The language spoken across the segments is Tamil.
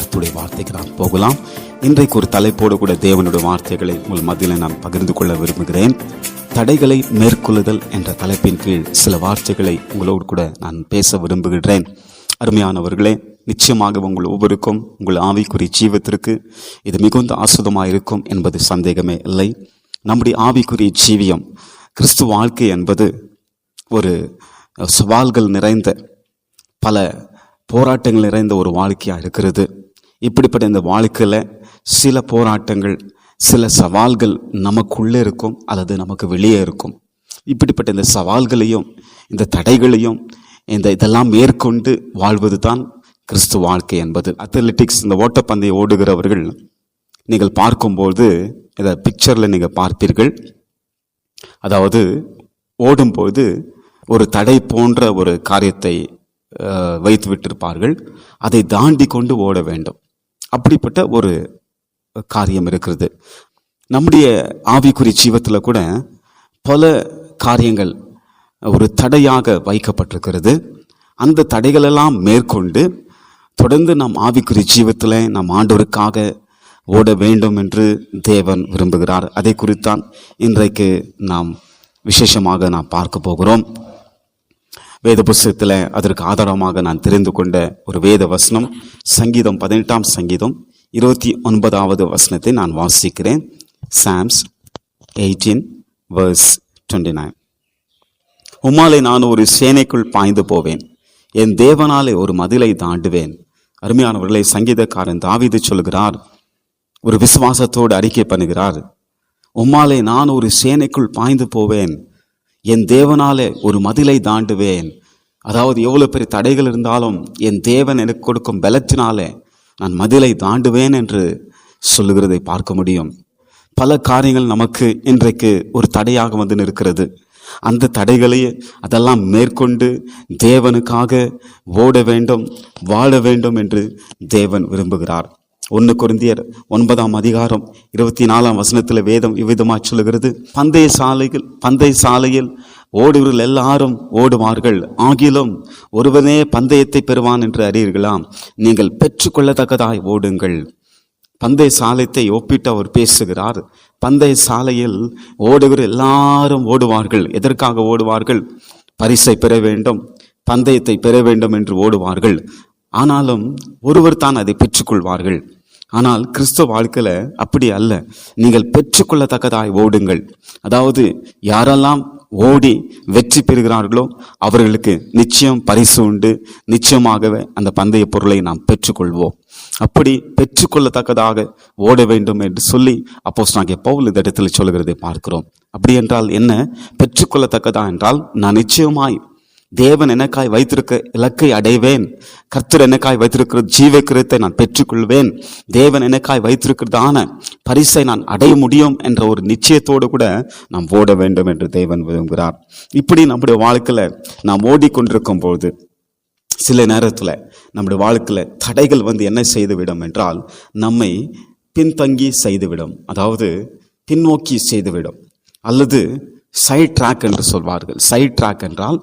கர்த்தருடைய வார்த்தைக்கு நாம் போகலாம். இன்றைக்கு ஒரு தலைப்போடு கூட தேவனுடைய வார்த்தைகளை உங்கள் மத்தியில் நான் பகிர்ந்து கொள்ள விரும்புகிறேன். தடைகளை மேற்கொள்ளுதல் என்ற தலைப்பின் கீழ் சில வார்த்தைகளை உங்களோடு கூட நான் பேச விரும்புகிறேன். அருமையானவர்களே, நிச்சயமாக உங்கள் ஒவ்வொருக்கும் உங்கள் ஆவிக்குரிய ஜீவத்திற்கு இது மிகுந்த ஆசுதமாக இருக்கும் என்பது சந்தேகமே இல்லை. நம்முடைய ஆவிக்குரிய ஜீவியம் கிறிஸ்து வாழ்க்கை என்பது ஒரு சவால்கள் நிறைந்த, பல போராட்டங்கள் நிறைந்த ஒரு வாழ்க்கையாக இருக்கிறது. இப்படிப்பட்ட இந்த வாழ்க்கையில் சில போராட்டங்கள், சில சவால்கள் நமக்குள்ளே இருக்கும் அல்லது நமக்கு வெளியே இருக்கும். இப்படிப்பட்ட இந்த சவால்களையும் இந்த தடைகளையும் இதெல்லாம் மேற்கொண்டு வாழ்வது தான் கிறிஸ்து வாழ்க்கை என்பது. அத்லெட்டிக்ஸ், இந்த ஓட்டப்பந்தயம் ஓடுகிறவர்கள் நீங்கள் பார்க்கும்போது இதை பிக்சரில் நீங்கள் பார்ப்பீர்கள். அதாவது ஓடும்போது ஒரு தடை போன்ற ஒரு காரியத்தை வைத்து விட்டிருப்பார்கள். அதை தாண்டி கொண்டு ஓட வேண்டும். அப்படிப்பட்ட ஒரு காரியம் இருக்கிறது. நம்முடைய ஆவிக்குரிய ஜீவத்தில் கூட பல காரியங்கள் ஒரு தடையாக வைக்கப்பட்டிருக்கிறது. அந்த தடைகளெல்லாம் மேற்கொண்டு தொடர்ந்து நம் ஆவிக்குரிய ஜீவத்தில் நம் ஆண்டவருக்காக ஓட வேண்டும் என்று தேவன் விரும்புகிறார். அதை குறித்தான் இன்றைக்கு நாம் விசேஷமாக நாம் பார்க்க போகிறோம். வேத புஸ்தகத்தில் அதற்கு ஆதாரமாக நான் தெரிந்து கொண்ட ஒரு வேத வசனம் சங்கீதம் 18ஆம் சங்கீதம் 29வது வசனத்தை நான் வாசிக்கிறேன். சாம்ஸ் 18:29. உம்மாலே நான் ஒரு சேனைக்குள் பாய்ந்து போவேன், என் தேவனாலே ஒரு மதிலை தாண்டுவேன். அருமையானவர்களை, சங்கீதக்காரன் தாவீது சொல்கிறார், ஒரு விசுவாசத்தோடு அறிக்கை பண்ணுகிறார், உம்மாலே நான் ஒரு சேனைக்குள் பாய்ந்து போவேன், என் தேவனாலே ஒரு மதிலை தாண்டுவேன். அதாவது எவ்வளவு பெரிய தடைகள் இருந்தாலும் என் தேவன் எனக்கு கொடுக்கும் பலத்தினாலே நான் மதிலை தாண்டுவேன் என்று சொல்லுகிறதை பார்க்க முடியும். பல காரியங்கள் நமக்கு இன்றைக்கு ஒரு தடையாக வந்து நிற்கிறது. அந்த தடைகளை அதெல்லாம் மேற்கொண்டு தேவனுக்காக ஓட வேண்டும், வாழ வேண்டும் என்று தேவன் விரும்புகிறார். 1 கொரிந்தியர் 9ஆம் அதிகாரம் 24ஆம் வசனத்தில் வேதம் இவ்விதமாக சொல்லுகிறது, பந்தய சாலையில் ஓடுவர்கள் எல்லாரும் ஓடுவார்கள், ஆகிலும் ஒருவனே பந்தயத்தை பெறுவான் என்று அறியீர்களாம். நீங்கள் பெற்றுக்கொள்ளத்தக்கதாய் ஓடுங்கள். பந்தய சாலையை ஒப்பிட்டு அவர் பேசுகிறார். பந்தய சாலையில் ஓடுகிற எல்லாரும் ஓடுவார்கள். எதற்காக ஓடுவார்கள்? பரிசை பெற வேண்டும், பந்தயத்தை பெற வேண்டும் என்று ஓடுவார்கள். ஆனாலும் ஒருவர் தான் அதை பெற்றுக்கொள்வார்கள். ஆனால் கிறிஸ்துவ வாழ்க்கையில அப்படி அல்ல. நீங்கள் பெற்றுக்கொள்ளத்தக்கதாய் ஓடுங்கள். அதாவது யாரெல்லாம் ஓடி வெற்றி பெறுகிறார்களோ அவர்களுக்கு நிச்சயம் பரிசு உண்டு. நிச்சயமாகவே அந்த பந்தய பொருளை நாம் பெற்றுக்கொள்வோம். அப்படி பெற்றுக்கொள்ளத்தக்கதாக ஓட வேண்டும் என்று சொல்லி அப்போஸ்தலனாகிய பவுல் இந்த இடத்தில் சொல்லுகிறதை பார்க்கிறோம். அப்படி என்றால் என்ன? பெற்றுக்கொள்ளத்தக்கதா என்றால் நான் நிச்சயமாய் தேவன் எனக்காய் வைத்திருக்க இலக்கை அடைவேன், கர்த்தர் எனக்காய் வைத்திருக்கிற ஜீவ கிரத்தை நான் பெற்றுக்கொள்வேன், தேவன் எனக்காய் வைத்திருக்கிறதான பரிசை நான் அடைய முடியும் என்ற ஒரு நிச்சயத்தோடு கூட நாம் ஓட வேண்டும் என்று தேவன் விரும்புகிறார். இப்படி நம்முடைய வாழ்க்கையில நாம் ஓடிக்கொண்டிருக்கும் பொழுது சில நேரத்தில் நம்முடைய வாழ்க்கையில் தடைகள் வந்து என்ன செய்துவிடும் என்றால் நம்மை பின்தங்கி செய்துவிடும். அதாவது பின்னோக்கி செய்துவிடும். அல்லது சைட் ட்ராக் என்று சொல்வார்கள். சைட் ட்ராக் என்றால்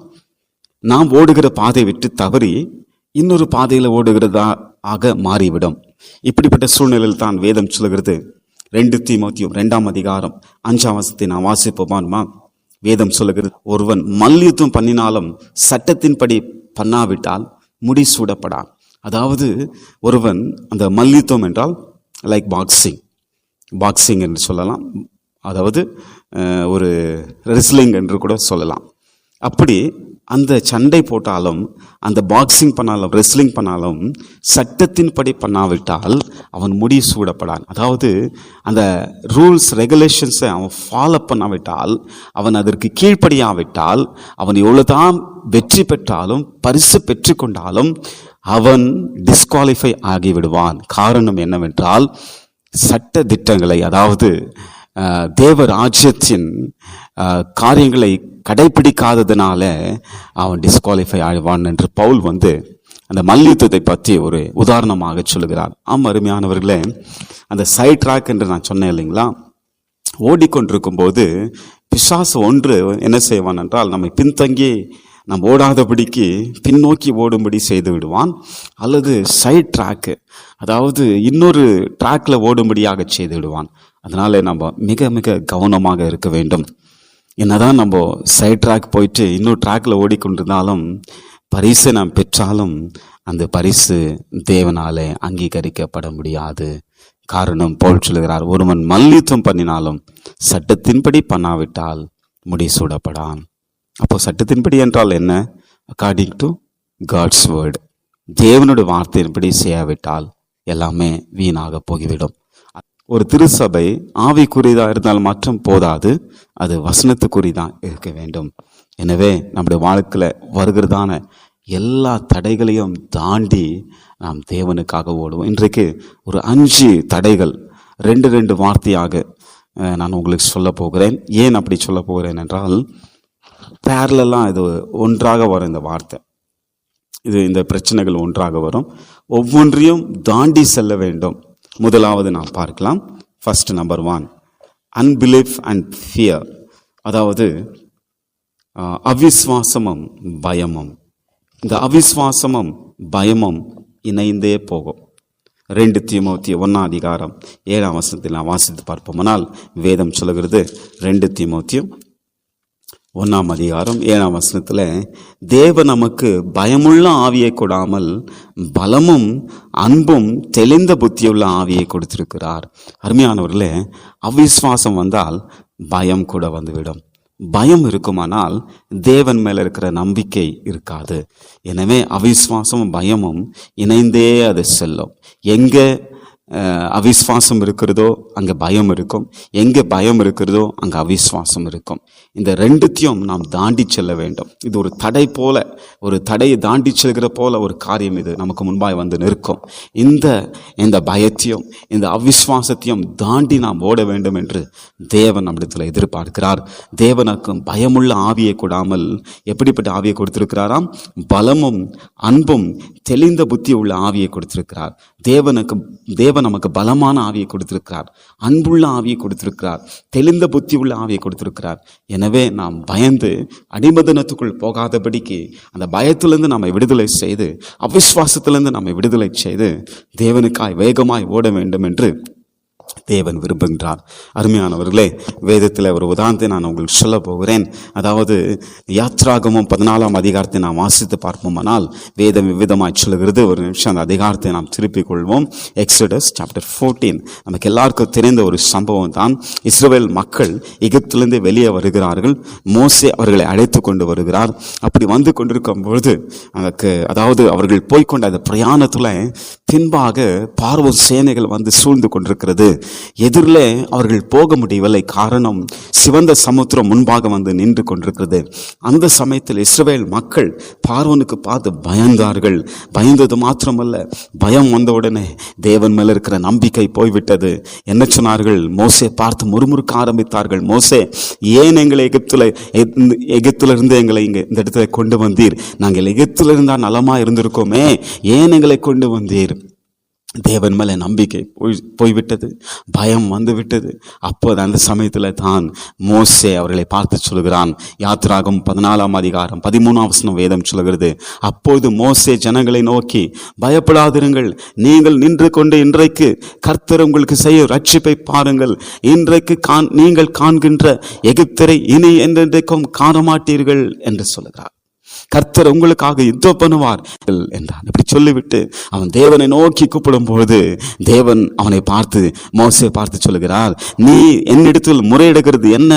நாம் ஓடுகிற பாதை விட்டு தவறி இன்னொரு பாதையில் ஓடுகிறதாக மாறிவிடும். இப்படிப்பட்ட சூழ்நிலையில் தான் வேதம் சொல்லுகிறது. 2 தீமோத்தேயு 2ஆம் அதிகாரம் 5ஆம் வசனத்தை நான் வாசிப்போமா? வேதம் சொல்லுகிறது, ஒருவன் மல்யுத்தம் பண்ணினாலும் சட்டத்தின்படி பண்ணாவிட்டால் முடி சூடப்படான். அதாவது ஒருவன், அந்த மல்யுத்தம் என்றால் லைக் பாக்ஸிங் என்று சொல்லலாம், அதாவது ஒரு ரெஸ்லிங் என்று கூட சொல்லலாம். அப்படி அந்த சண்டை போட்டாலும், அந்த பாக்ஸிங் பண்ணாலும், ரெஸ்லிங் பண்ணாலும் சட்டத்தின்படி பண்ணாவிட்டால் அவன் முடி சூடப்படான். அதாவது அந்த ரூல்ஸ் ரெகுலேஷன்ஸை அவன் ஃபாலோ பண்ணாவிட்டால், அவன் அதற்கு கீழ்ப்படியாவிட்டால், அவன் எவ்வளவுதான் வெற்றி பெற்றாலும் பரிசு பெற்றுக்கொண்டாலும் அவன் டிஸ்குவாலிஃபை ஆகிவிடுவான். காரணம் என்னவென்றால் சட்ட திட்டங்களை, அதாவது தேவ ராஜ்யத்தின் காரியங்களை கடைபிடிக்காததுனால அவன் டிஸ்குவாலிஃபை ஆகிவான் என்று பவுல் வந்து அந்த மல்யுத்தத்தை பற்றி ஒரு உதாரணமாக சொல்லுகிறார். அருமையானவர்களே, அந்த சைட் ட்ராக் என்று நான் சொன்னேன் இல்லைங்களா, ஓடிக்கொண்டிருக்கும் போது பிசாசு ஒன்று என்ன செய்வான் என்றால் நம்மை பின்தங்கி நாம் ஓடாதபடிக்கு பின்னோக்கி ஓடும்படி செய்து விடுவான், அல்லது சைட் ட்ராக்கு, அதாவது இன்னொரு ட்ராக்ல ஓடும்படியாக செய்து விடுவான். அதனால நம்ம மிக மிக கவனமாக இருக்க வேண்டும். என்னதான் நம்ம சைட் ட்ராக் போயிட்டு இன்னொரு ட்ராக்ல ஓடிக்கொண்டிருந்தாலும் பரிசை நாம் பெற்றாலும் அந்த பரிசு தேவனாலே அங்கீகரிக்கப்பட முடியாது. காரணம் பவுல் சொல்லுகிறார், ஒருவன் மல்யுத்தம் பண்ணினாலும் சட்டத்தின்படி பண்ணாவிட்டால் முடிசூடப்படான். அப்போ சட்டத்தின்படி என்றால் என்ன? அக்கார்டிங் டு காட்ஸ் வேர்டு, தேவனுடைய வார்த்தையின்படி செய்யாவிட்டால் எல்லாமே வீணாக போய்விடும். ஒரு திருச்சபை ஆவிக்குரியதாக இருந்தால் மட்டும் போதாது, அது வசனத்துக்குரியதான் இருக்க வேண்டும். எனவே நம்முடைய வாழ்க்கையில் வருகிறதான எல்லா தடைகளையும் தாண்டி நாம் தேவனுக்காக ஓடுவோம். இன்றைக்கு ஒரு 5 தடைகள் 2 வார்த்தையாக நான் உங்களுக்கு சொல்ல போகிறேன். ஏன் அப்படி சொல்ல போகிறேன் என்றால், பேரலெல்லாம் இது ஒன்றாக வரும். இந்த வார்த்தை இந்த பிரச்சனைகள் ஒன்றாக வரும், ஒவ்வொன்றையும் தாண்டி செல்ல வேண்டும். முதலாவது நாம் பார்க்கலாம். First, number 1, unbelief and fear, அதாவது அவிஸ்வாசமும் பயமும். இந்த அவிஸ்வாசமும் பயமும் இணைந்தே போகும். 2 தீமோத்தேயு 1:7 நான் வாசித்து பார்ப்போமானால் வேதம் சொல்லுகிறது, 2 தீமோத்தேயு 1:7 தேவன் நமக்கு பயமுள்ள ஆவியை கொடாமல் பலமும் அன்பும் தெளிந்த புத்தியுள்ள ஆவியை கொடுத்திருக்கிறார். அருமையானவர்களே, அவிஸ்வாசம் வந்தால் பயம் கூட வந்துவிடும். பயம் இருக்குமானால் தேவன் மேல இருக்கிற நம்பிக்கை இருக்காது. எனவே அவிஸ்வாசமும் பயமும் இணைந்தே அது செல்லும். எங்க அவிஸ்வாசம் இருக்கிறதோ அங்கே பயம் இருக்கும், எங்கே பயம் இருக்கிறதோ அங்கே அவிஸ்வாசம் இருக்கும். இந்த 2த்தையும் நாம் தாண்டி செல்ல வேண்டும். இது ஒரு தடை போல, ஒரு தடையை தாண்டி செல்கிற போல ஒரு காரியம் இது நமக்கு முன்பாய் வந்து நிற்கும். இந்த பயத்தையும் இந்த அவிஸ்வாசத்தையும் தாண்டி நாம் ஓட வேண்டும் என்று தேவன் நம்மிடத்தில் எதிர்பார்க்கிறார். தேவனுக்கு பயமுள்ள ஆவியை கொடாமல் எப்படிப்பட்ட ஆவியை கொடுத்திருக்கிறாராம்? பலமும் அன்பும் தெளிந்த புத்தி உள்ள ஆவியை கொடுத்திருக்கிறார். தேவன் நமக்கு பலமான ஆவியை கொடுத்திருக்கிறார், அன்புள்ள ஆவியை கொடுத்திருக்கிறார், தெளிந்த புத்தி உள்ள ஆவியை கொடுத்திருக்கிறார். எனவே நாம் பயந்து அடிமதனத்துக்குள் போகாதபடிக்கு அந்த பயத்திலிருந்து நம்மை விடுதலை செய்து, அவிஸ்வாசத்திலிருந்து நம்மை விடுதலை செய்து தேவனுக்காய் வேகமாய் ஓட வேண்டும் என்று தேவன் விரும்புகின்றார். அருமையானவர்களே, வேதத்தில் ஒரு உதாரணத்தை நான் உங்களுக்கு சொல்ல போகிறேன். அதாவது யாத்ராகமம் 14 நாம் வாசித்து பார்ப்போமானால் வேதம் விவிதமாய் சொல்லுகிறது. ஒரு நிமிஷம் அந்த அதிகாரத்தை நாம் திருப்பிக் கொள்வோம். எக்ஸோடஸ் சாப்டர் 14 நமக்கு எல்லாருக்கும் தெரிந்த ஒரு சம்பவம் தான். இஸ்ரவேல் மக்கள் எகிப்திலிருந்து வெளியே வருகிறார்கள். மோசே அவர்களை அழைத்து கொண்டு வருகிறார். அப்படி வந்து கொண்டிருக்கும் பொழுது அதாவது அவர்கள் போய்கொண்ட அந்த பிரயாணத்துல பின்பாக பார்வோன் சேனைகள் வந்து சூழ்ந்து கொண்டிருக்கிறது. எதிரிலே அவர்கள் போக முடியவில்லை. காரணம், சிவந்த சமுத்திரம் முன்பாக வந்து நின்று கொண்டிருக்கிறது. அந்த சமயத்தில் இஸ்ரவேல் மக்கள் பார்வோனுக்கு பார்த்து பயந்தார்கள். பயந்தது மாத்திரமல்ல, பயம் வந்தவுடனே தேவன் மேல இருக்கிற நம்பிக்கை போய்விட்டது. என்ன சொன்னார்கள்? மோசே பார்த்து முறுமுறுக்க ஆரம்பித்தார்கள். மோசே, ஏன் எங்களை எகிப்திலிருந்து எங்களை இந்த இடத்துல கொண்டு வந்தீர்? நாங்கள் எகிப்தில் இருந்தால் நலமா இருந்திருக்கோமே, ஏன் எங்களை கொண்டு வந்தீர்? தேவன் மேல நம்பிக்கை போய்விட்டது, பயம் வந்து விட்டது. அப்போது அந்த சமயத்துல தான் மோசே அவர்களை பார்த்து சொல்கிறான். யாத்ராகம் 14:13 வேதம் சொல்கிறது, அப்போது மோசே ஜனங்களை நோக்கி, பயப்படாதிருங்கள், நீங்கள் நின்று கொண்டு இன்றைக்கு கர்த்தர் உங்களுக்கு செய்ய ரட்சிப்பை பாருங்கள். இன்றைக்கு நீங்கள் காண்கின்ற எகிப்தரை இனி என்றென்றைக்கும் காண மாட்டீர்கள் என்று சொல்லுகிறார். கர்த்தர் உங்களுக்காக யுத்தம் பண்ணுவார் என்றான். இப்படி சொல்லிவிட்டு அவன் தேவனை நோக்கி கூப்பிடும் பொழுது தேவன் அவனை பார்த்து, மோசே பார்த்து சொல்லுகிறார், நீ என்னிடத்தில் முறையிடுகிறது என்ன?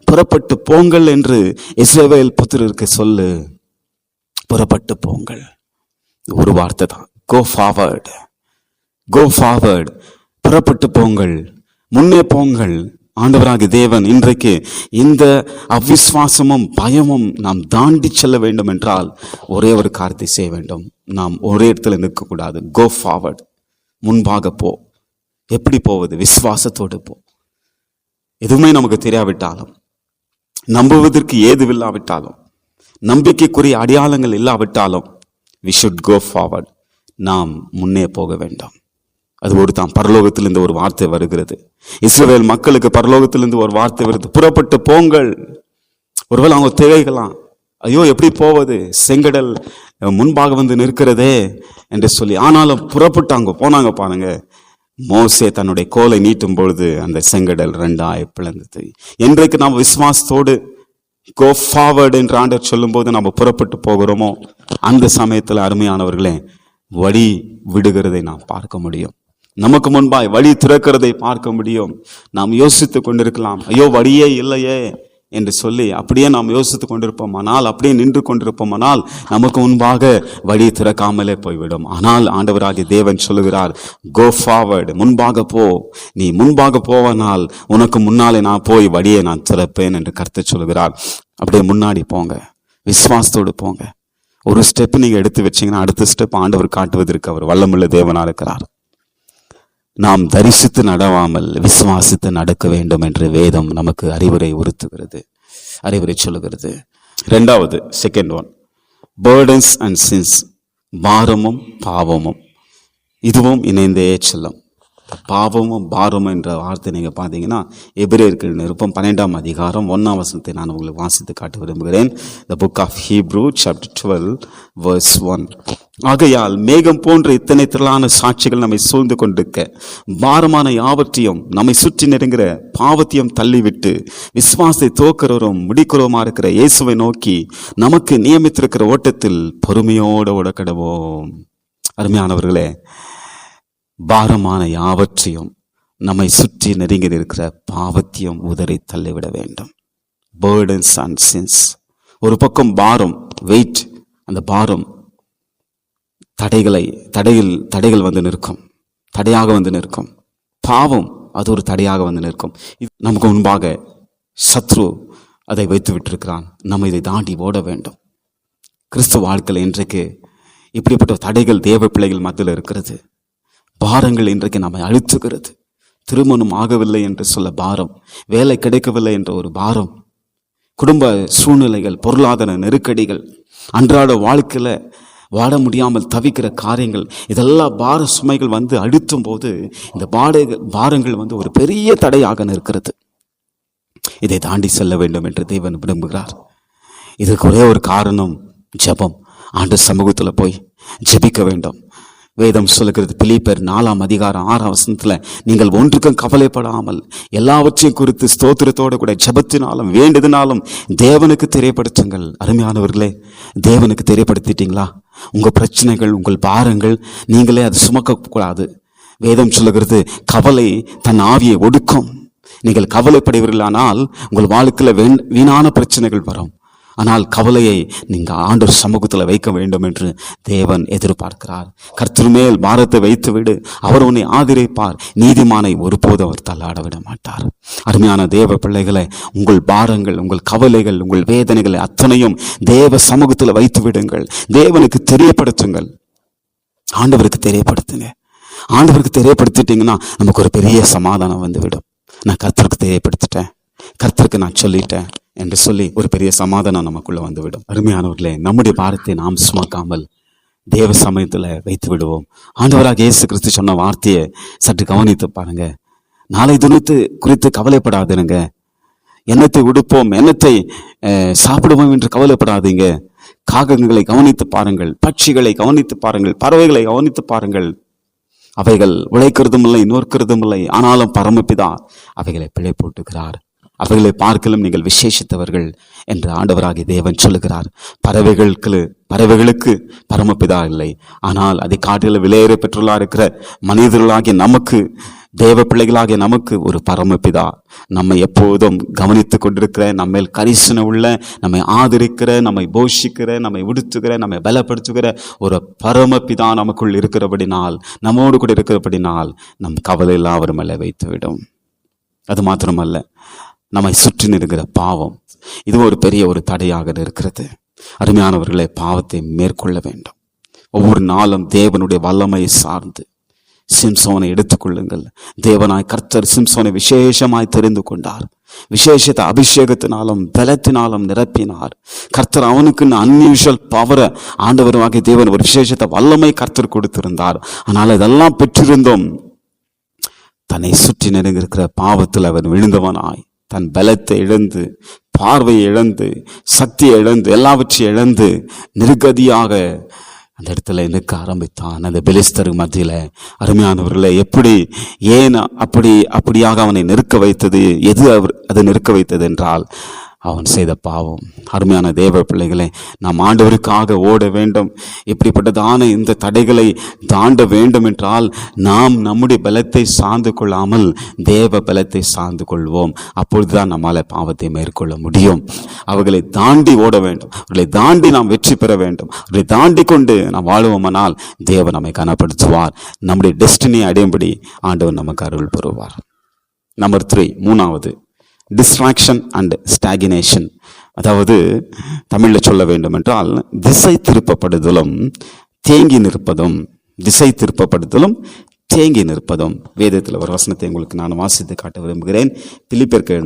புறப்பட்டு போங்கள் என்று இஸ்ரவேல் புத்திரருக்கு சொல்லு. புறப்பட்டு போங்கள், ஒரு வார்த்தை தான். கோ ஃபார்வர்ட், கோ ஃபார்வர்ட், புறப்பட்டு போங்கள், முன்னே போங்கள். ஆண்டவராகிய தேவன் இன்றைக்கு இந்த அவிஸ்வாசமும் பயமும் நாம் தாண்டி செல்ல வேண்டும் என்றால் ஒரே ஒரு காரியத்தை செய்ய வேண்டும். நாம் ஒரே இடத்துல நிற்கக்கூடாது. கோ ஃபார்வர்ட், முன்பாக போ. எப்படி போவது? விசுவாசத்தோடு போ. எதுவுமே நமக்கு தெரியாவிட்டாலும், நம்புவதற்கு ஏதுவில்லாவிட்டாலும், நம்பிக்கைக்குரிய அடையாளங்கள் இல்லாவிட்டாலும், we should go forward. நாம் முன்னே போக வேண்டும். அது ஒரு தான் பரலோகத்திலிருந்து ஒரு வார்த்தை வருகிறது. இஸ்ரவேல் மக்களுக்கு பரலோகத்திலிருந்து ஒரு வார்த்தை வருது, புறப்பட்டு போங்கள். ஒருவேளை அவங்க திகைக்கலாம், ஐயோ எப்படி போவது, செங்கடல் முன்பாக வந்து நிற்கிறதே என்று சொல்லி. ஆனாலும் புறப்பட்டாங்க, போனாங்க பாருங்க. மோசே தன்னுடைய கோலை நீட்டும் பொழுது அந்த செங்கடல் 2ஆய் பிளந்தது. என்றைக்கு நாம் விசுவாசத்தோடு கோ ஃபார்வர்டு என்று ஆண்டவர் சொல்லும் போது நம்ம புறப்பட்டு போகிறோமோ, அந்த சமயத்தில் அருமையானவர்களே வழி விடுகிறதை நாம் பார்க்க முடியும். நமக்கு முன்பாய் வழி திறக்கிறதை பார்க்க முடியும். நாம் யோசித்து கொண்டிருக்கலாம், ஐயோ வழியே இல்லையே என்று சொல்லி அப்படியே நாம் யோசித்து கொண்டிருப்போமானால், அப்படியே நின்று கொண்டிருப்போமானால் நமக்கு முன்பாக வழி திறக்காமலே போய்விடும். ஆனால் ஆண்டவராகிய தேவன் சொல்லுகிறார், கோ ஃபார்வர்டு, முன்பாக போ. நீ முன்பாக போவனால் உனக்கு முன்னாலே நான் போய் வழியை நான் திறப்பேன் என்று கர்த்தர் சொல்லுகிறார். அப்படியே முன்னாடி போங்க, விசுவாசத்தோடு போங்க. ஒரு ஸ்டெப் நீங்க எடுத்து வச்சீங்கன்னா அடுத்த ஸ்டெப் ஆண்டவர் காட்டுவதற்கு அவர் வல்லமுள்ள தேவனா இருக்கிறார். நாம் தரிசித்து நடவாமல் விசுவாசித்து நடக்க வேண்டும் என்று வேதம் நமக்கு அறிவுரை உறுத்துகிறது, அறிவுரை சொல்லுகிறது. 2வது, second one, burdens and sins, பாரமும் பாவமும். இதுவும் இணைந்தே செல்லும். பாவமும் பாரமும் என்ற வார்த்தை நீங்க பார்த்தீங்கன்னா எபிரேயருக்கு நிருபம் 12ஆம் அதிகாரம் 1ஆம் வசனத்தை நான் உங்களுக்கு வாசித்து காட்ட விரும்புகிறேன். The book of Hebrew chapter 12 verse 1. ஆகையால் மேகம் போன்ற இத்தனை திரளான சாட்சிகள் நம்மை சூழ்ந்து கொண்டிருக்க, பாரமான யாவற்றையும் நம்மை சுற்றி நெருங்கிற பாவத்தையும் தள்ளிவிட்டு விசுவாசத்தை துவக்கிறவரும் முடிக்கிறவருமா இருக்கிற இயேசுவை நோக்கி நமக்கு நியமித்திருக்கிற ஓட்டத்தில் பொறுமையோடு ஓடக்கடவோம். அருமையானவர்களே, பாரமான யாவற்றையும் நம்மை சுற்றி நெருங்கி இருக்கிற பாவத்தையும் உதறி தள்ளிவிட வேண்டும். Burdens and since. ஒரு பக்கம் பாரம், வெயிட், அந்த பாரம் தடைகள் வந்து நிற்கும், தடையாக வந்து நிற்கும். பாவம் அது ஒரு தடையாக வந்து நிற்கும். நமக்கு முன்பாக சத்ரு அதை வைத்து விட்டிருக்கிறான். நம்ம இதை தாண்டி ஓட வேண்டும். கிறிஸ்துவ வாழ்க்கையில் இன்றைக்கு இப்படிப்பட்ட தடைகள் தேவ பிள்ளைகள் மத்தியில் இருக்கிறது. பாரங்கள் இன்றைக்கு நம்மை அழுத்துகிறது. திருமணம் ஆகவில்லை என்று சொல்ல பாரம், வேலை கிடைக்கவில்லை என்ற ஒரு பாரம், குடும்ப சூழ்நிலைகள், பொருளாதார நெருக்கடிகள், அன்றாட வாழ்க்கையில வாழ முடியாமல் தவிக்கிற காரியங்கள், இதெல்லாம் பார சுமைகள் வந்து அழுத்தும் போது இந்த பாரங்கள் வந்து ஒரு பெரிய தடையாக நிற்கிறது. இதை தாண்டி செல்ல வேண்டும் என்று தேவன் விரும்புகிறார். இதுக்கு ஒரே ஒரு காரணம், ஜெபம். ஆண்டு சமூகத்துல போய் ஜெபிக்க வேண்டும். வேதம் சொல்லுகிறது, பிலிப்பியர் 4ஆம் அதிகாரம் 6ஆம் வசனத்துல, நீங்கள் ஒன்றுக்கும் கவலைப்படாமல் எல்லாவற்றையும் குறித்து ஸ்தோத்திரத்தோடு கூட ஜெபத்தினாலும் வேண்டுதனாலும் தேவனுக்கு தெரியப்படுத்துங்கள். அருமையானவர்களே, தேவனுக்கு தெரியப்படுத்திட்டீங்களா? உங்க பிரச்சனைகள், உங்கள் பாரங்கள், நீங்களே அதை சுமக்க கூடாது. வேதம் சொல்லுகிறது, கவலை தன் ஆவியை ஒடுக்கும். நீங்கள் கவலைப்படுவீர்களானால் உங்கள் வாழ்க்கையில வீணான பிரச்சனைகள் வரும். ஆனால் கவலையை நீங்க ஆண்டவர் சமூகத்தில் வைக்க வேண்டும் என்று தேவன் எதிர்பார்க்கிறார். கர்த்தர் மேல் பாரத்தை வைத்து விடு, அவர் உன்னை ஆதரிப்பார். நீதிமானை ஒருபோது அவர் தள்ளாட விட மாட்டார். அருமையான தேவ பிள்ளைகளை, உங்கள் பாரங்கள், உங்கள் கவலைகள், உங்கள் வேதனைகளை அத்தனையும் தேவ சமூகத்தில் வைத்து விடுங்கள். தேவனுக்கு தெரியப்படுத்துங்கள். ஆண்டவருக்கு தெரியப்படுத்துங்க. ஆண்டவருக்கு தெரியப்படுத்திட்டீங்கன்னா நமக்கு ஒரு பெரிய சமாதானம் வந்து விடும். நான் கர்த்தருக்கு தெரியப்படுத்திட்டேன், கர்த்தருக்கு நான் சொல்லிட்டேன் என்று சொல்லி ஒரு பெரிய சமாதானம் நமக்குள்ள வந்துவிடும். அருமையானவர்களே, நம்முடைய பாரத்தை நாம் சுமக்காமல் தேவ சமயத்துல வைத்து விடுவோம். ஆண்டவராக இயேசு கிறிஸ்து சொன்ன வார்த்தையை சற்று கவனித்து பாருங்க. நாளை தினத்து குறித்து கவலைப்படாதுங்க. என்னத்தை உடுப்போம், என்னத்தை சாப்பிடுவோம் என்று கவலைப்படாதீங்க. காகங்களை கவனித்து பாருங்கள், பட்சிகளை கவனித்து பாருங்கள், பறவைகளை கவனித்து பாருங்கள். அவைகள் உழைக்கிறதும் இல்லை, நோக்கிறதும் இல்லை, ஆனாலும் பரமபிதா அவைகளை பிழை போட்டுகிறார். அவைகளை பார்க்கலும் நீங்கள் விசேஷித்தவர்கள் என்று ஆண்டவராகிய தேவன் சொல்லுகிறார். பறவைகளுக்கு பரமபிதா இல்லை, ஆனால் அதை காட்டில விலையேற பெற்றுள்ளா இருக்கிற மனிதர்களாகிய நமக்கு, தேவ பிள்ளைகளாகிய நமக்கு ஒரு பரமபிதா, நம்மை எப்போதும் கவனித்து கொண்டிருக்கிற, நம்ம கரிசனை உள்ள, நம்மை ஆதரிக்கிற, நம்மை போஷிக்கிற, நம்மை உடுத்துகிற, நம்மை பலப்படுத்துகிற ஒரு பரமபிதா நமக்குள் இருக்கிறபடினால், நம்மோடு கூட இருக்கிறபடினால் நம் கவலையெல்லாம் அவர் மேலே வைத்துவிடும். அது மாத்திரமல்ல, நம்மை சுற்றி நிற்கிற பாவம், இது ஒரு பெரிய ஒரு தடையாக இருக்கிறது. அருமையானவர்களை, பாவத்தை மேற்கொள்ள வேண்டும். ஒவ்வொரு நாளும் தேவனுடைய வல்லமையை சார்ந்து சிம்சோனை எடுத்துக்கொள்ளுங்கள். தேவனாய் கர்த்தர் சிம்சோனை விசேஷமாய் தெரிந்து கொண்டார். விசேஷத்தை அபிஷேகத்தினாலும் பலத்தினாலும் நிரப்பினார். கர்த்தர் அவனுக்கு அன்யூஷுவல் பவரை, ஆண்டவராகிய தேவன் ஒரு விசேஷத்தை வல்லமை கர்த்தர் கொடுத்திருந்தார். ஆனால் இதெல்லாம் பெற்றிருந்தோம், தன்னை சுற்றி நெருங்கிருக்கிற பாவத்தில் அவன் விழுந்தவனாய் தன் பலத்தை இழந்து பார்வையை இழந்து, சக்தியை இழந்து, எல்லாவற்றையும் இழந்து நிர்கதியாக அந்த இடத்துல நிற்க ஆரம்பித்தான். அந்த பெலிஸ்தர் மத்தியில. அருமையானவர்களே, எப்படி, ஏன் அப்படியாக அவனை நிற்க வைத்தது? எது அது நிற்க வைத்தது என்றால் அவன் செய்த பாவம். அருமையான தேவ பிள்ளைகளே, நாம் ஆண்டவருக்காக ஓட வேண்டும். இப்படிப்பட்டதான இந்த தடைகளை தாண்ட வேண்டும் என்றால் நாம் நம்முடைய பலத்தை சார்ந்து கொள்ளாமல் தேவ பலத்தை சார்ந்து கொள்வோம். அப்பொழுதுதான் நம்மால் பாவத்தை மேற்கொள்ள முடியும். அவர்களை தாண்டி ஓட வேண்டும். அவர்களை தாண்டி நாம் வெற்றி பெற வேண்டும். அவர்களை தாண்டி கொண்டு நாம் வாழுவோமானால் தேவன் நம்மை கனப்படுத்துவார். நம்முடைய டெஸ்டினியை அடையும்படி ஆண்டவர் நமக்கு அருள் பெறுவார். நம்பர் 3, மூணாவது, டிஸ்ட்ராக்ஷன் அண்ட் ஸ்டாகினேஷன். அதாவது தமிழில் சொல்ல வேண்டும் என்றால் திசை திருப்பப்படுதலும் தேங்கி நிற்பதும். திசை திருப்பப்படுதலும் தேங்கி நிற்பதும். வேதத்தில் ஒரு வசனத்தை உங்களுக்கு நான் வாசித்து காட்ட விரும்புகிறேன். பிலிப்பியருக்கு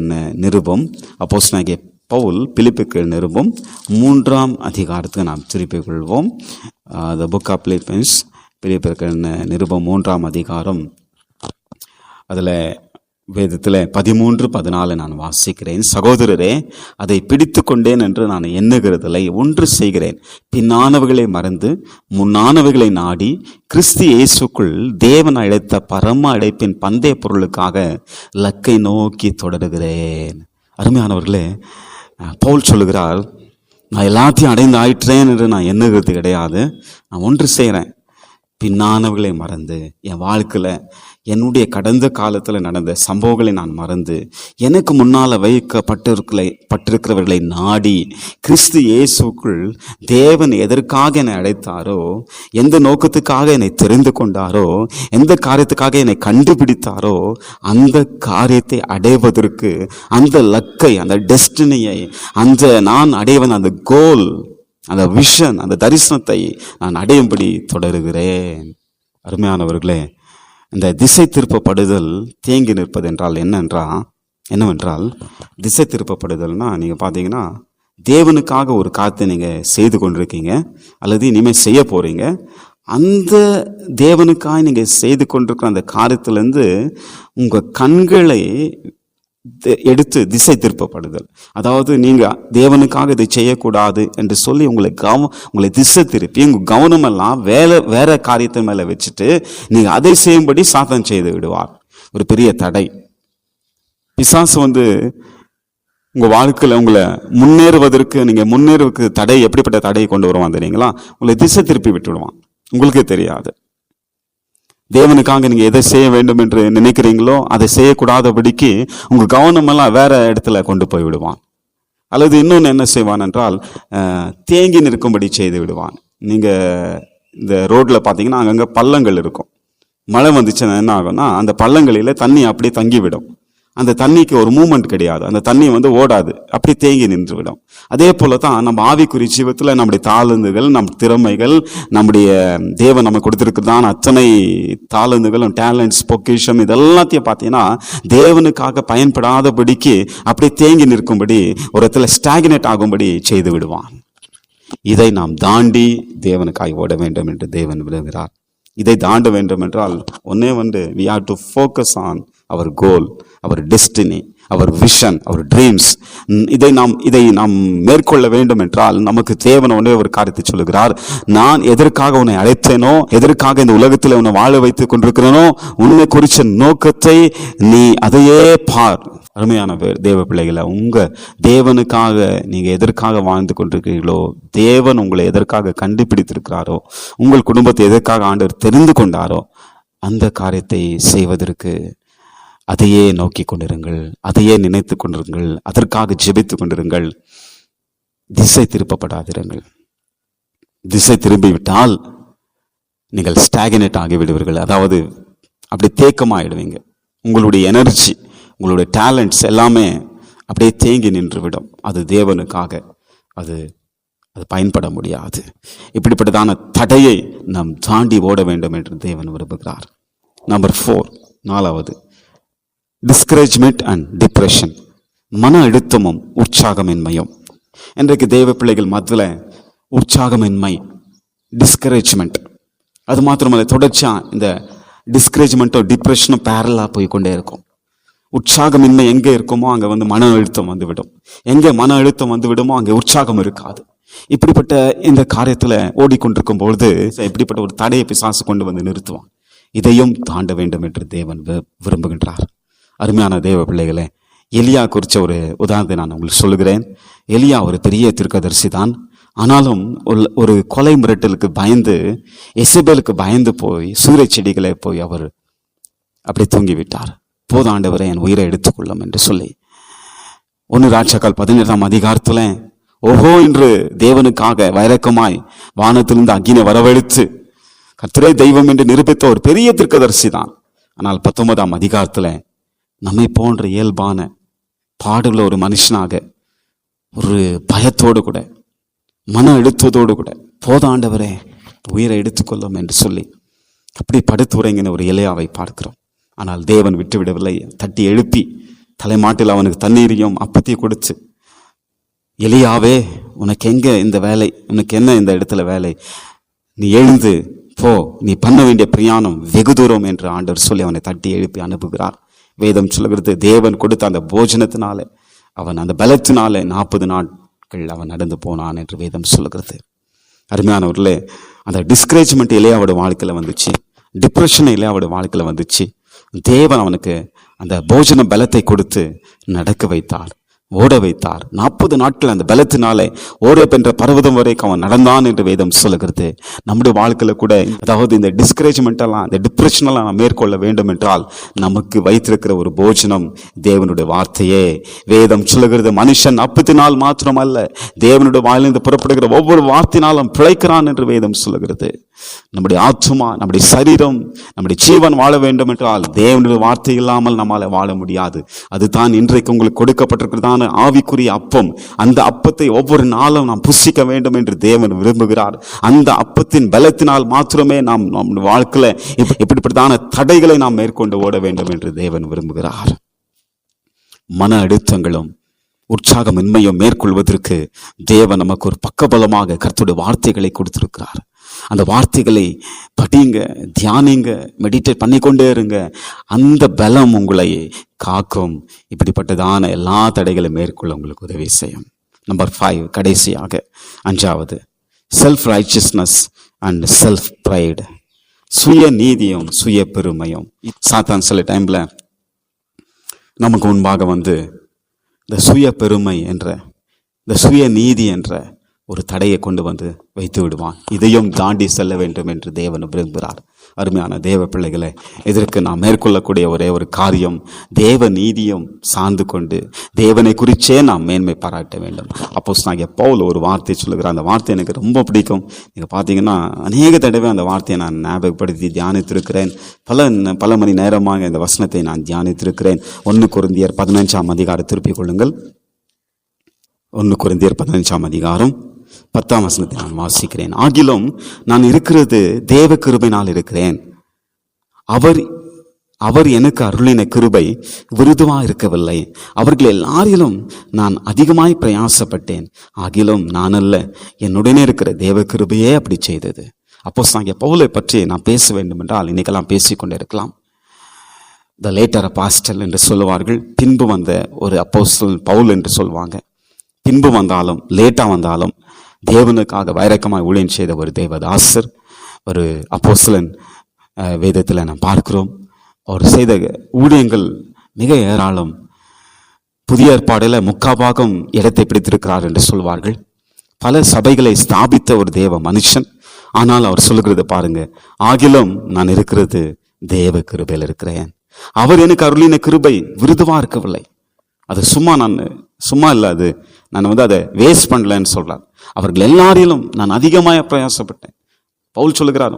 நிருபம், அப்போஸ்தலனாகிய பவுல் பிலிப்பியருக்கு நிருபம் 3ஆம் அதிகாரத்துக்கு நாம் திருப்பிக் கொள்வோம். த புக் ஆஃப் பிலிப்பியன்ஸ், பிலிப்பியருக்கு நிருபம் 3ஆம் அதிகாரம். அதில் வேதத்தில் 13-14 நான் வாசிக்கிறேன். சகோதரரே, அதை பிடித்து கொண்டேன் என்று நான் எண்ணுகிறதில்லை, ஒன்று செய்கிறேன், பின்னானவைகளை மறந்து முன்னானவைகளை நாடி கிறிஸ்து இயேசுக்குள் தேவன் அழைத்த பரம அழைப்பின் பந்தய பொருளுக்காக லக்கை நோக்கி தொடருகிறேன். அருமையானவர்களே, பவுல் சொல்லுகிறார், நான் எல்லாத்தையும் அடைந்து ஆயிற்றேன் என்று நான் எண்ணுகிறது கிடையாது. நான் ஒன்று செய்கிறேன், பின்னானவர்களை மறந்து, என் வாழ்க்கையில் என்னுடைய கடந்த காலத்தில் நடந்த சம்பவங்களை நான் மறந்து எனக்கு முன்னால் வைக்கப்பட்டிருக்கிறவர்களை நாடி கிறிஸ்து இயேசுக்குள் தேவன் எதற்காக என்னை அழைத்தாரோ, எந்த நோக்கத்துக்காக என்னை தெரிந்து கொண்டாரோ, எந்த காரியத்துக்காக என்னை கண்டுபிடித்தாரோ அந்த காரியத்தை அடைவதற்கு, அந்த லக்கை, அந்த டெஸ்டினியை, அந்த நான் அடைவன் அந்த கோல், அந்த விஷன், அந்த தரிசனத்தை நான் அடையும்படி தொடருகிறேன். அருமையானவர்களே, இந்த திசை திருப்பப்படுதல் தேங்கி நிற்பது என்றால் என்னவென்றால் திசை திருப்பப்படுதல்னா, நீங்கள் பார்த்தீங்கன்னா தேவனுக்காக ஒரு காரியத்தை நீங்கள் செய்து கொண்டிருக்கீங்க அல்லது இனிமேல் செய்ய போகிறீங்க. அந்த தேவனுக்காக நீங்கள் செய்து கொண்டிருக்கிற அந்த காரியத்திலேருந்து உங்கள் கண்களை எடுத்து திசை திருப்பப்படுதல். அதாவது நீங்கள் தேவனுக்காக இதை செய்யக்கூடாது என்று சொல்லி உங்களை திசை திருப்பி உங்கள் கவனமெல்லாம் வேற காரியத்தின் மேலே வச்சுட்டு நீங்கள் அதை செய்யும்படி சாத்தான் செய்து விடுவார். ஒரு பெரிய தடை. பிசாசு உங்கள் வாழ்க்கையில் உங்களை நீங்கள் முன்னேறுவதற்கு தடை, எப்படிப்பட்ட தடையை கொண்டு வருவான் தெரியுங்களா? உங்களை திசை திருப்பி விட்டுடுவான். உங்களுக்கே தெரியாது. தேவனுக்காக நீங்கள் எதை செய்ய வேண்டும் என்று நினைக்கிறீங்களோ அதை செய்யக்கூடாதபடிக்கு உங்கள் கவனமெல்லாம் வேற இடத்துல கொண்டு போய் விடுவான். அல்லது இன்னொன்று என்ன செய்வான் என்றால் தேங்கி நிற்கும்படி செய்து விடுவான். நீங்கள் இந்த ரோட்டில் பார்த்தீங்கன்னா அங்கங்கே பள்ளங்கள் இருக்கும். மழை வந்துச்சுன்னா என்ன ஆகும்னா அந்த பள்ளங்களில் தண்ணி அப்படியே தங்கிவிடும். அந்த தண்ணிக்கு ஒரு மூமெண்ட் கிடையாது. அந்த தண்ணி ஓடாது, அப்படி தேங்கி நின்று விடும். அதே போல தான் நம்ம ஆவிக்குரிய ஜீவத்தில் நம்முடைய தாளந்துகள், நம் திறமைகள், நம்முடைய தேவன் நம்ம கொடுத்திருக்கிறதான அத்தனை தாளந்துகளும், டேலண்ட்ஸ், பொக்கிஷம், இதெல்லாத்தையும் பார்த்தீங்கன்னா தேவனுக்காக பயன்படாதபடிக்கு அப்படியே தேங்கி நிற்கும்படி, ஒரு இடத்துல ஸ்டாக்னேட் ஆகும்படி செய்து விடுவான். இதை நாம் தாண்டி தேவனுக்காக ஓட வேண்டும் என்று தேவன் விரும்புகிறார். இதை தாண்ட வேண்டும் என்றால் ஒன்னே we have to focus on our goal, our destiny, our vision, our dreams. இதை நாம் மேற்கொள்ள வேண்டும் என்றால் நமக்கு தேவன் ஒன்றே ஒரு காரியத்தை சொல்லுகிறார். நான் எதற்காக உன்னை அழைத்தேனோ, எதற்காக இந்த உலகத்தில் உன்னை வாழ வைத்துக் கொண்டிருக்கிறேனோ, உன்னை குறித்த நோக்கத்தை நீ அதையே பார். அருமையான தேவ பிள்ளைகளை, உங்க தேவனுக்காக நீங்க எதற்காக வாழ்ந்து கொண்டிருக்கிறீர்களோ, தேவன் உங்களை எதற்காக கண்டுபிடித்திருக்கிறாரோ, உங்கள் குடும்பத்தை எதற்காக ஆண்டவர் தெரிந்து கொண்டாரோ, அந்த காரியத்தை செய்வதற்கு அதையே நோக்கி கொண்டிருங்கள், அதையே நினைத்து கொண்டிருங்கள், அதற்காக ஜெபித்து கொண்டிருங்கள். திசை திருப்பப்படாதிருங்கள். திசை திரும்பிவிட்டால் நீங்கள் ஸ்டாக்னேட் ஆகிவிடுவீர்கள். அதாவது அப்படி தேக்கமாயிடுவீங்க. உங்களுடைய எனர்ஜி, உங்களுடைய டேலண்ட்ஸ் எல்லாமே அப்படியே தேங்கி நின்றுவிடும். அது தேவனுக்காக அது பயன்பட முடியாது. இப்படிப்பட்டதான தடையை நாம் தாண்டி ஓட வேண்டும் என்று தேவன் விரும்புகிறார். நம்பர் 4, 4வது, டிஸ்கரேஜ்மெண்ட் அண்ட் டிப்ரெஷன். மன அழுத்தமும் உற்சாகமின்மையும். இன்றைக்கு தேவ பிள்ளைகள் மத்தியில் உற்சாகமின்மை, டிஸ்கரேஜ்மெண்ட், அது மாத்திரமல்ல, தொடர்ச்சியாக இந்த டிஸ்கரேஜ்மெண்ட்டும் டிப்ரெஷனும் பேரலாக போய் கொண்டே இருக்கும். உற்சாகமின்மை எங்கே இருக்குமோ அங்க மன அழுத்தம் வந்துவிடும். எங்கே மன அழுத்தம் வந்து விடுமோ அங்கே உற்சாகம் இருக்காது. இப்படிப்பட்ட இந்த காரியத்துல ஓடிக்கொண்டிருக்கும் பொழுது இப்படிப்பட்ட ஒரு தடையை பிசாசு கொண்டு வந்து நிறுத்துவான். இதையும் தாண்ட வேண்டும் என்று தேவன் விரும்புகின்றார். அருமையான தேவ பிள்ளைகளே, எலியா குறித்த ஒரு உதாரணத்தை நான் உங்களுக்கு சொல்லுகிறேன். எலியா ஒரு பெரிய தீர்க்கதரிசி தான். ஆனாலும் ஒரு கொலை மிரட்டலுக்கு பயந்து, எசபேலுக்கு பயந்து போய் சூரிய செடிகளை போய் அவர் அப்படி தூங்கிவிட்டார். போதாண்டவரை என் உயிரை எடுத்துக்கொள்ளும் என்று சொல்லி 1 ராஜாக்கள் 17ஆம் அதிகாரத்துல ஓஹோ என்று தேவனுக்காக வைரக்கமாய் வானத்திலிருந்து அக்கினை வரவழைத்து கர்த்தரே தெய்வம் என்று நிரூபித்த ஒரு பெரிய தீர்க்கதரிசி தான். ஆனால் 19ஆம் அதிகாரத்துல நம்மை போன்ற இயல்பான பாடுள்ள ஒரு மனுஷனாக ஒரு பயத்தோடு கூட மன அழுத்தத்தோடு கூட போதாண்டவரே உயிரை எடுத்துக்கொள்ளும் என்று சொல்லி அப்படி படுத்துறங்கின ஒரு எலியாவை பார்க்கிறோம். ஆனால் தேவன் விட்டுவிடவில்லை. தட்டி எழுப்பி தலைமாட்டில் அவனுக்கு தண்ணீரையும் அப்பத்தையும் கொடுத்து, எலியாவே உனக்கு எங்க இந்த வேலை, உனக்கு என்ன இந்த இடத்துல வேலை, நீ எழுந்து போ, நீ பண்ண வேண்டிய பிரயாணம் வெகு தூரம் என்று ஆண்டவர் சொல்லி அவனை தட்டி எழுப்பி அனுப்புகிறார். வேதம் சொல்லுகிறது, தேவன் கொடுத்த அந்த போஜனத்தினால அவன் அந்த பலத்தினால 40 நாட்கள் அவன் நடந்து போனான் என்று வேதம் சொல்லுகிறது. அருமையானவர்களே, அந்த டிஸ்கரேஜ்மெண்ட் இளையாவோட வாழ்க்கையில வந்துச்சு, டிப்ரெஷன் இளையாவோட வாழ்க்கையில வந்துச்சு. தேவன் அவனுக்கு அந்த போஜன பலத்தை கொடுத்து நடக்க வைத்தார், ஓட வைத்தார். 40 நாட்கள் அந்த பலத்தினாலே ஓரேப் என்ற பர்வதம் வரைக்கும் அவன் நடந்தான் என்று வேதம் சொல்லுகிறது. நம்முடைய வாழ்க்கையில கூட அதாவது இந்த டிஸ்கரேஜ்மெண்ட் எல்லாம், இந்த டிப்ரெஷன் எல்லாம் நாம் மேற்கொள்ள வேண்டும் என்றால் நமக்கு வைத்திருக்கிற ஒரு போஜனம் தேவனுடைய வார்த்தையே. வேதம் சொல்லுகிறது, மனுஷன் அப்பத்தினால் மாத்திரம் அல்ல, தேவனுடைய வாயிலிருந்து புறப்படுகிற ஒவ்வொரு வார்த்தையினாலும் பிழைக்கிறான் என்று வேதம் சொல்லுகிறது. நம்முடைய ஆத்துமா, நம்முடைய சரீரம், நம்முடைய ஜீவன் வாழ வேண்டும் என்றால் தேவனுடைய வார்த்தை இல்லாமல் நம்மால வாழ முடியாது. அதுதான் இன்றைக்கு உங்களுக்கு கொடுக்கப்பட்டிருக்கிறதான ஆவிக்குரிய அப்பம். அந்த அப்பத்தை ஒவ்வொரு நாளும் நாம் புசிக்க வேண்டும் என்று தேவன் விரும்புகிறார். அந்த அப்பத்தின் பலத்தினால் மாத்திரமே நாம் நம்முடைய வாழ்க்கையில இப்படிப்பட்டதான தடைகளை நாம் மேற்கொண்டு ஓட வேண்டும் என்று தேவன் விரும்புகிறார். மன அழுத்தங்களும் உற்சாகமின்மையும் மேற்கொள்வதற்கு தேவன் நமக்கு ஒரு பக்கபலமாக கர்த்தருடைய வார்த்தைகளை கொடுத்திருக்கிறார். அந்த வார்த்தைகளை படிங்க, தியானிங்க, மெடிடேட் பண்ணிக்கொண்டே இருங்க. அந்த பலம் உங்களை காக்கும். இப்படிப்பட்டதான எல்லா தடைகளையும் மேற்கொள்ள உங்களுக்கு உதவி செய்யும். நம்பர் 5, கடைசியாக 5வது, self righteousness and self pride. சுய நீதியும் சுய பெருமையும். சாத்தான் சில டைம்ல நமக்கு முன்பாக இந்த சுய பெருமை என்ற, இந்த சுய நீதி என்ற ஒரு தடையை கொண்டு வைத்து விடுவான். இதையும் தாண்டி செல்ல வேண்டும் என்று தேவன் விரும்புகிறார். அருமையான தேவ பிள்ளைகளை, இதற்கு நாம் மேற்கொள்ளக்கூடிய ஒரே ஒரு காரியம், தேவ நீதியும் சார்ந்து கொண்டு தேவனை குறிச்சே நாம் மேன்மை பாராட்ட வேண்டும். அப்போஸ்தலனாகிய பவுல் ஒரு வார்த்தை சொல்லுகிறார். அந்த வார்த்தை எனக்கு ரொம்ப பிடிக்கும். நீங்கள் பார்த்தீங்கன்னா அநேக தடவை அந்த வார்த்தையை நான் ஞாபகப்படுத்தி தியானித்திருக்கிறேன். பல மணி நேரமாக இந்த வசனத்தை நான் தியானித்திருக்கிறேன். 1 கொரிந்தியர் 15ஆம் அதிகாரம் திருப்பிக் கொள்ளுங்கள். 1 கொரிந்தியர் 15ஆம் அதிகாரம் 10ஆம் வசனத்தை நான் வாசிக்கிறேன். ஆகிலும் நான் இருக்கிறது தேவ கிருபையினால் இருக்கிறேன். அவர் எனக்கு அருளின கிருபை விருதுவா இருக்கவில்லை. அவர்கள் எல்லாரிலும் நான் அதிகமாய் பிரயாசப்பட்டேன். ஆகிலும் நான் அல்ல, என்னுடனே இருக்கிற தேவ கிருபையே அப்படி செய்தது. அப்போஸ்தலனாகிய பவுலை பற்றி நான் பேச வேண்டும் என்றால் இன்னைக்கெல்லாம் பேசிக்கொண்டே இருக்கலாம். த லேட்டர் அப்பாஸ்டல் என்று சொல்லுவார்கள். பின்பு வந்த ஒரு அப்போஸ்தலன் பவுல் என்று சொல்லுவாங்க. பின்பு வந்தாலும் லேட்டா வந்தாலும் தேவனுக்காக வைரக்கமாய் ஊழியம் செய்த ஒரு தேவதாசர், ஒரு அப்போஸ்தலன் வேதத்தில் நாம் பார்க்கிறோம். அவர் செய்த ஊழியங்கள் மிக ஏராளம். புதிய ஏற்பாடில் 3/4 இடத்தை பிடித்திருக்கிறார் என்று சொல்வார்கள். பல சபைகளை ஸ்தாபித்த ஒரு தேவ மனுஷன். ஆனால் அவர் சொல்லுகிறது பாருங்க, ஆகிலும் நான் இருக்கிறது தேவ கிருபையில் இருக்கிறேன். அவர் எனக்கு அருளின கிருபை விருதுவா இருக்கவில்லை. அது சும்மா இல்லை, அது நான் அதை வேஸ்ட் பண்ணலன்னு சொல்றார். அவர்கள் எல்லாரிலும் நான் அதிகமாக பிரயாசப்பட்டேன். பவுல் சொல்லுகிறார்,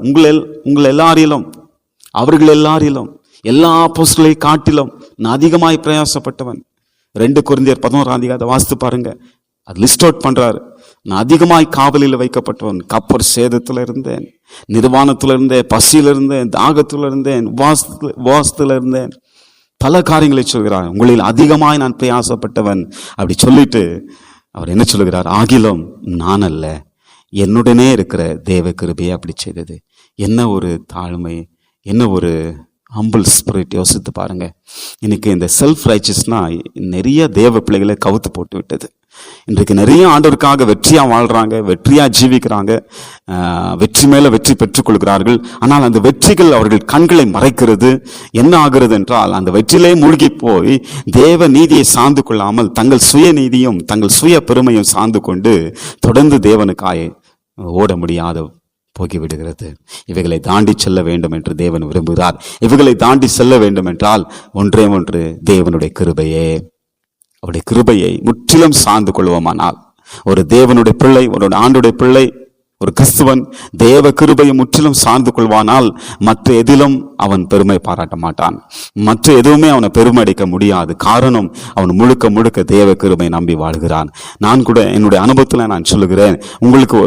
உங்கள் எல்லாரிலும், அவர்கள் எல்லாரிலும், எல்லா அப்போஸ்தலரை காட்டிலும் நான் அதிகமாய் பிரயாசப்பட்டவன். 2 கொரிந்தியர் 11ஆம் அதிகாரத்தை வாசித்து பாருங்க. அது லிஸ்ட் அவுட் பண்றாரு. நான் அதிகமாய் காவலில் வைக்கப்பட்டவன். கப்பர் சேதத்துல இருந்தேன், நிர்வாணத்துல இருந்தேன், பசியில இருந்தேன், தாகத்துல இருந்தேன், உபவாசத்துல இருந்தேன். பல காரியங்களை சொல்கிறார். உங்களில் அதிகமாய் நான் பிரயாசப்பட்டவன் அப்படி சொல்லிட்டு அவர் என்ன சொல்லுகிறார், ஆகிலும் நான் அல்ல, என்னுடனே இருக்கிற தேவ கிருபையை அப்படி செய்தது. என்ன ஒரு தாழ்மை, என்ன ஒரு ஹம்பிள் ஸ்பிரிட். யோசித்து பாருங்க. இன்னைக்கு இந்த செல்ஃப் ரைச்சஸ்னா நிறைய தேவ பிள்ளைகளை கவுத்து போட்டு விட்டது. இன்றைக்கு நிறைய ஆண்டவருக்காக வெற்றியா வாழ்றாங்க, வெற்றியா ஜீவிக்கிறாங்க, வெற்றி மேல வெற்றி பெற்றுக் கொள்கிறார்கள். ஆனால் அந்த வெற்றிகள் அவர்கள் கண்களை மறைக்கிறது. என்ன ஆகிறது என்றால், அந்த வெற்றிலே மூழ்கி போய் தேவ நீதியை சார்ந்து கொள்ளாமல் தங்கள் சுய நீதியும் தங்கள் சுய பெருமையும் சார்ந்து கொண்டு தொடர்ந்து தேவனுக்காய் ஓட முடியாத போகிவிடுகிறது. இவைகளை தாண்டி செல்ல வேண்டும் என்று தேவன் விரும்புகிறார். இவைகளை தாண்டி செல்ல வேண்டும் என்றால் ஒன்றே ஒன்று, தேவனுடைய கிருபையே. அவருடைய கிருபையை முற்றிலும் சார்ந்து கொள்வோமானால், ஒரு தேவனுடைய பிள்ளை, ஒரு ஆண்டுடைய பிள்ளை, ஒரு கிறிஸ்துவன் தேவ கிருபையை முற்றிலும் சார்ந்து கொள்வானால் மற்ற எதிலும் அவன் பெருமை பாராட்ட மாட்டான். மற்ற எதுவுமே அவனை பெருமை அடிக்க முடியாது. காரணம், அவன் முழுக்க முழுக்க தேவ கிருபை நம்பி வாழ்கிறான். நான் கூட என்னுடைய அனுபவத்தில் நான் சொல்லுகிறேன், உங்களுக்கு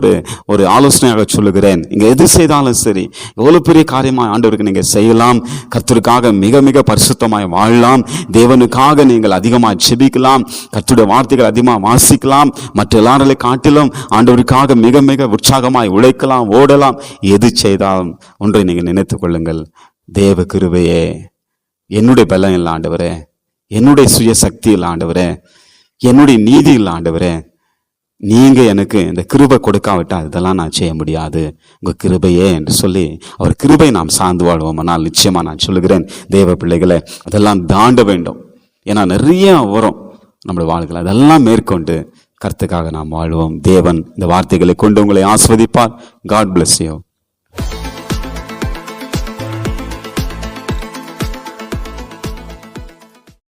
ஒரு ஆலோசனையாக சொல்லுகிறேன். நீங்க எது செய்தாலும் சரி, எவ்வளவு பெரிய காரியமாக ஆண்டவருக்கு நீங்க செய்யலாம், கர்த்தருக்காக மிக மிக பரிசுத்தமாய் வாழலாம், தேவனுக்காக நீங்கள் அதிகமாக செபிக்கலாம், கர்த்தருடைய வார்த்தைகள் அதிகமாக வாசிக்கலாம், மற்ற எல்லாரை காட்டிலும் ஆண்டவருக்காக மிக மிக உற்சாகமாய் உழைக்கலாம், ஓடலாம். எது செய்தாலும் ஒன்றை நீங்க நினைத்துக் கொள்ளுங்கள், தேவ கிருபையே. என்னுடைய பலம் இல்லை ஆண்டவரே, என்னுடைய சுய சக்தி இல்லை ஆண்டவரே, என்னுடைய நீதி இல்லை ஆண்டவரே, நீங்க எனக்கு இந்த கிருபை கொடுக்காவிட்டா இதெல்லாம் நான் செய்ய முடியாது, உங்க கிருபையே என்று சொல்லி அவர் கிருபை நாம் சார்ந்து வாழ்வோம். ஆனால் நிச்சயமா நான் சொல்லுகிறேன், தேவ பிள்ளைகளை அதெல்லாம் தாண்ட வேண்டும். ஏன்னா நிறைய வரும் நம்முடைய வாழ்க்கை, அதெல்லாம் மேற்கொண்டு கர்த்தருக்காக நாம் வாழ்வோம். தேவன் இந்த வார்த்தைகளை கொண்டு உங்களை ஆஸ்வதிப்பார். God bless you.